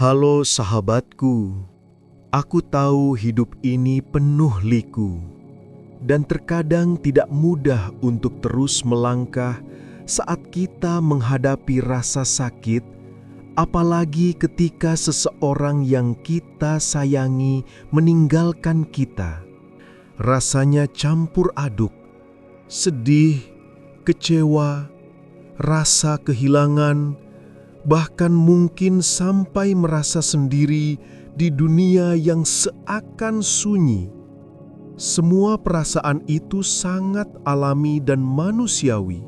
Halo sahabatku, aku tahu hidup ini penuh liku dan terkadang tidak mudah untuk terus melangkah saat kita menghadapi rasa sakit, apalagi ketika seseorang yang kita sayangi meninggalkan kita. Rasanya campur aduk, sedih, kecewa, rasa kehilangan, bahkan mungkin sampai merasa sendiri di dunia yang seakan sunyi. Semua perasaan itu sangat alami dan manusiawi.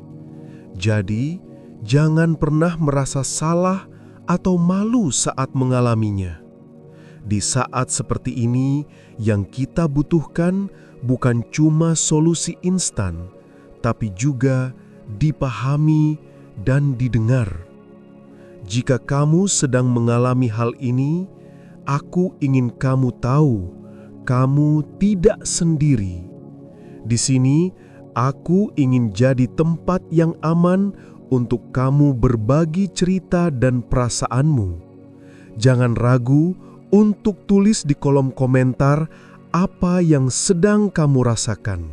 Jadi, jangan pernah merasa salah atau malu saat mengalaminya. Di saat seperti ini, yang kita butuhkan bukan cuma solusi instan, tapi juga dipahami dan didengar. Jika kamu sedang mengalami hal ini, aku ingin kamu tahu, kamu tidak sendiri. Di sini, aku ingin jadi tempat yang aman untuk kamu berbagi cerita dan perasaanmu. Jangan ragu untuk tulis di kolom komentar apa yang sedang kamu rasakan.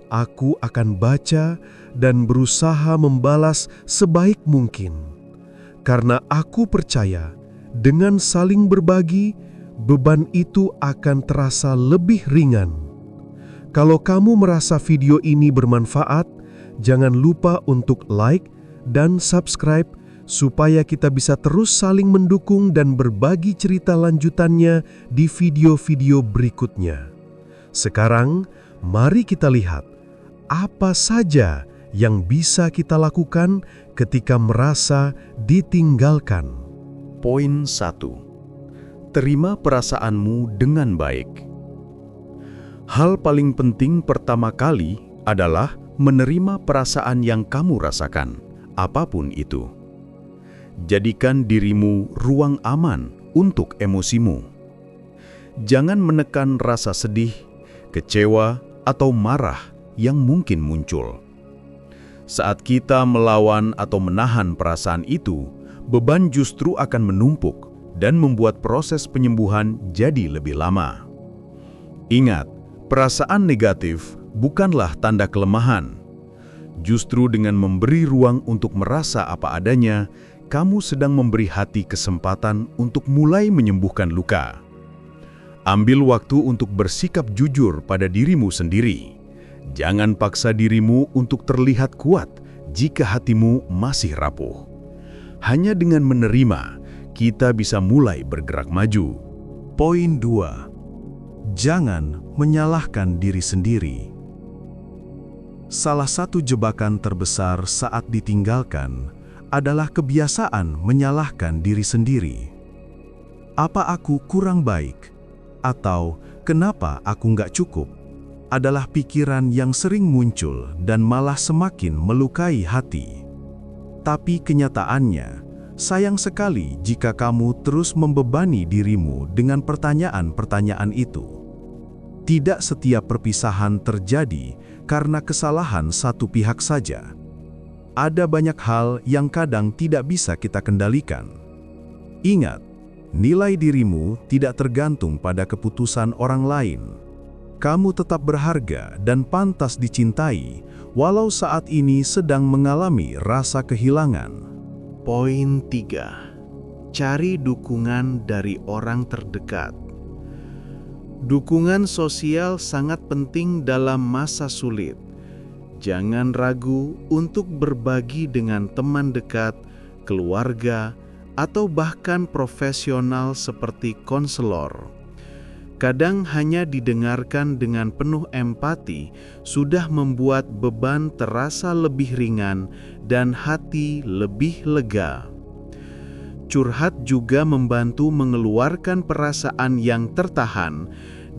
Aku akan baca dan berusaha membalas sebaik mungkin. Karena aku percaya, dengan saling berbagi, beban itu akan terasa lebih ringan. Kalau kamu merasa video ini bermanfaat, jangan lupa untuk like dan subscribe supaya kita bisa terus saling mendukung dan berbagi cerita lanjutannya di video-video berikutnya. Sekarang, mari kita lihat apa saja yang bisa kita lakukan ketika merasa ditinggalkan. Poin 1. Terima perasaanmu dengan baik. Hal paling penting pertama kali adalah menerima perasaan yang kamu rasakan, apapun itu. Jadikan dirimu ruang aman untuk emosimu. Jangan menekan rasa sedih, kecewa, atau marah yang mungkin muncul. Saat kita melawan atau menahan perasaan itu, beban justru akan menumpuk dan membuat proses penyembuhan jadi lebih lama. Ingat, perasaan negatif bukanlah tanda kelemahan. Justru dengan memberi ruang untuk merasa apa adanya, kamu sedang memberi hati kesempatan untuk mulai menyembuhkan luka. Ambil waktu untuk bersikap jujur pada dirimu sendiri. Jangan paksa dirimu untuk terlihat kuat jika hatimu masih rapuh. Hanya dengan menerima, kita bisa mulai bergerak maju. Poin 2. Jangan menyalahkan diri sendiri. Salah satu jebakan terbesar saat ditinggalkan adalah kebiasaan menyalahkan diri sendiri. Apa aku kurang baik? Atau kenapa aku nggak cukup? Adalah pikiran yang sering muncul dan malah semakin melukai hati. Tapi kenyataannya, sayang sekali jika kamu terus membebani dirimu dengan pertanyaan-pertanyaan itu. Tidak setiap perpisahan terjadi karena kesalahan satu pihak saja. Ada banyak hal yang kadang tidak bisa kita kendalikan. Ingat, nilai dirimu tidak tergantung pada keputusan orang lain. Kamu tetap berharga dan pantas dicintai, walau saat ini sedang mengalami rasa kehilangan. Poin 3. Cari dukungan dari orang terdekat. Dukungan sosial sangat penting dalam masa sulit. Jangan ragu untuk berbagi dengan teman dekat, keluarga, atau bahkan profesional seperti konselor. Kadang hanya didengarkan dengan penuh empati sudah membuat beban terasa lebih ringan dan hati lebih lega. Curhat juga membantu mengeluarkan perasaan yang tertahan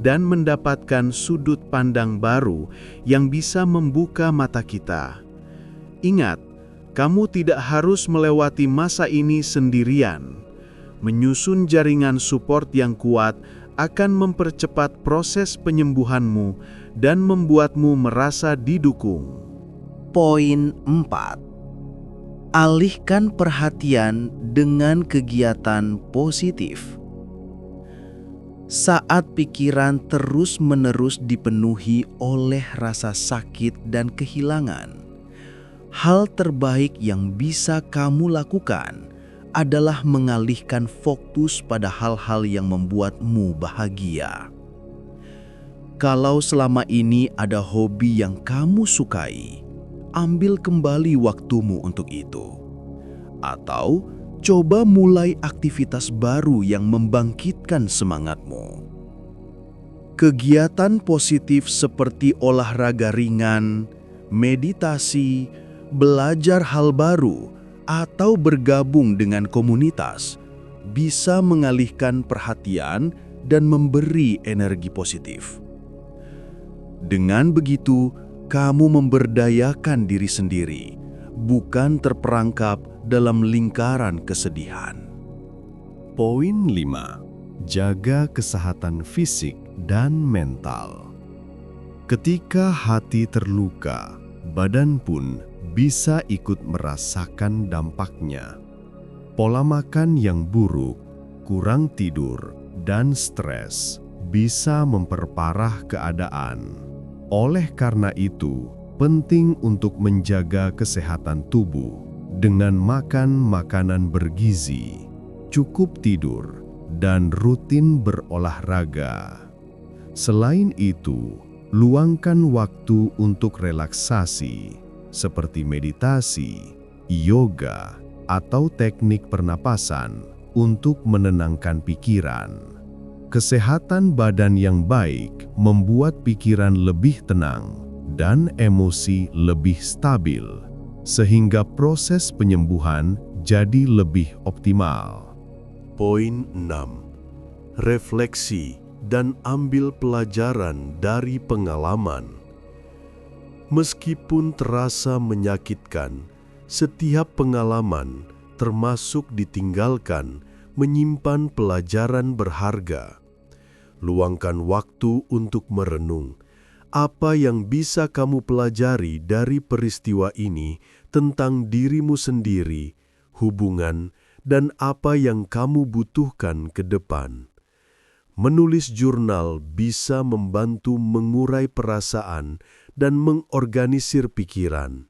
dan mendapatkan sudut pandang baru yang bisa membuka mata kita. Ingat, kamu tidak harus melewati masa ini sendirian. Menyusun jaringan support yang kuat akan mempercepat proses penyembuhanmu dan membuatmu merasa didukung. Poin 4. Alihkan perhatian dengan kegiatan positif. Saat pikiran terus-menerus dipenuhi oleh rasa sakit dan kehilangan, hal terbaik yang bisa kamu lakukan adalah mengalihkan fokus pada hal-hal yang membuatmu bahagia. Kalau selama ini ada hobi yang kamu sukai, ambil kembali waktumu untuk itu. Atau coba mulai aktivitas baru yang membangkitkan semangatmu. Kegiatan positif seperti olahraga ringan, meditasi, belajar hal baru, atau bergabung dengan komunitas bisa mengalihkan perhatian dan memberi energi positif. Dengan begitu, kamu memberdayakan diri sendiri, bukan terperangkap dalam lingkaran kesedihan. Poin 5. Jaga kesehatan fisik dan mental. Ketika hati terluka, badan pun bisa ikut merasakan dampaknya. Pola makan yang buruk, kurang tidur, dan stres bisa memperparah keadaan. Oleh karena itu, penting untuk menjaga kesehatan tubuh dengan makan makanan bergizi, cukup tidur, dan rutin berolahraga. Selain itu, luangkan waktu untuk relaksasi, seperti meditasi, yoga, atau teknik pernapasan untuk menenangkan pikiran. Kesehatan badan yang baik membuat pikiran lebih tenang dan emosi lebih stabil, sehingga proses penyembuhan jadi lebih optimal. Poin 6. Refleksi dan ambil pelajaran dari pengalaman. Meskipun terasa menyakitkan, setiap pengalaman, termasuk ditinggalkan, menyimpan pelajaran berharga. Luangkan waktu untuk merenung. Apa yang bisa kamu pelajari dari peristiwa ini tentang dirimu sendiri, hubungan, dan apa yang kamu butuhkan ke depan? Menulis jurnal bisa membantu mengurai perasaan dan mengorganisir pikiran.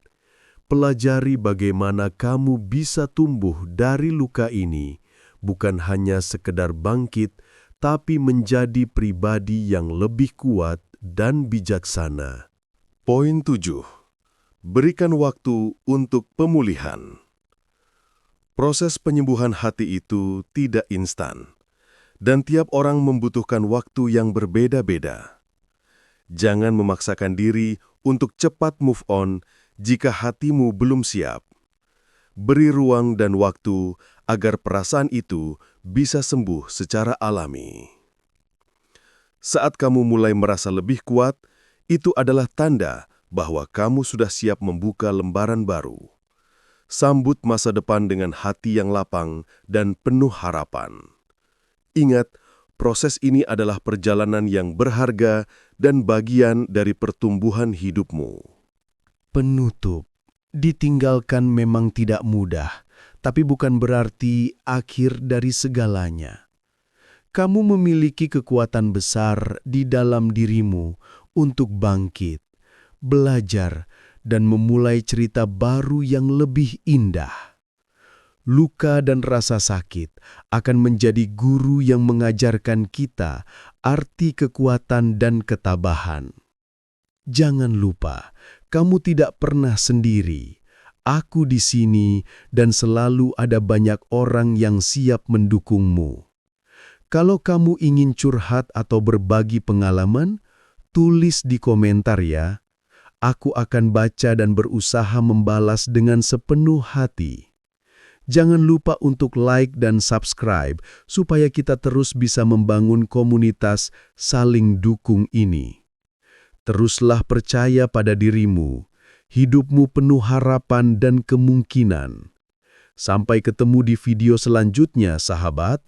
Pelajari bagaimana kamu bisa tumbuh dari luka ini, bukan hanya sekedar bangkit, tapi menjadi pribadi yang lebih kuat dan bijaksana. Poin 7. Berikan waktu untuk pemulihan. Proses penyembuhan hati itu tidak instan, dan tiap orang membutuhkan waktu yang berbeda-beda. Jangan memaksakan diri untuk cepat move on jika hatimu belum siap. Beri ruang dan waktu agar perasaan itu bisa sembuh secara alami. Saat kamu mulai merasa lebih kuat, itu adalah tanda bahwa kamu sudah siap membuka lembaran baru. Sambut masa depan dengan hati yang lapang dan penuh harapan. Ingat, proses ini adalah perjalanan yang berharga dan bagian dari pertumbuhan hidupmu. Penutup. Ditinggalkan memang tidak mudah, tapi bukan berarti akhir dari segalanya. Kamu memiliki kekuatan besar di dalam dirimu untuk bangkit, belajar, dan memulai cerita baru yang lebih indah. Luka dan rasa sakit akan menjadi guru yang mengajarkan kita arti kekuatan dan ketabahan. Jangan lupa, kamu tidak pernah sendiri. Aku di sini dan selalu ada banyak orang yang siap mendukungmu. Kalau kamu ingin curhat atau berbagi pengalaman, tulis di komentar ya. Aku akan baca dan berusaha membalas dengan sepenuh hati. Jangan lupa untuk like dan subscribe supaya kita terus bisa membangun komunitas saling dukung ini. Teruslah percaya pada dirimu, hidupmu penuh harapan dan kemungkinan. Sampai ketemu di video selanjutnya, sahabat.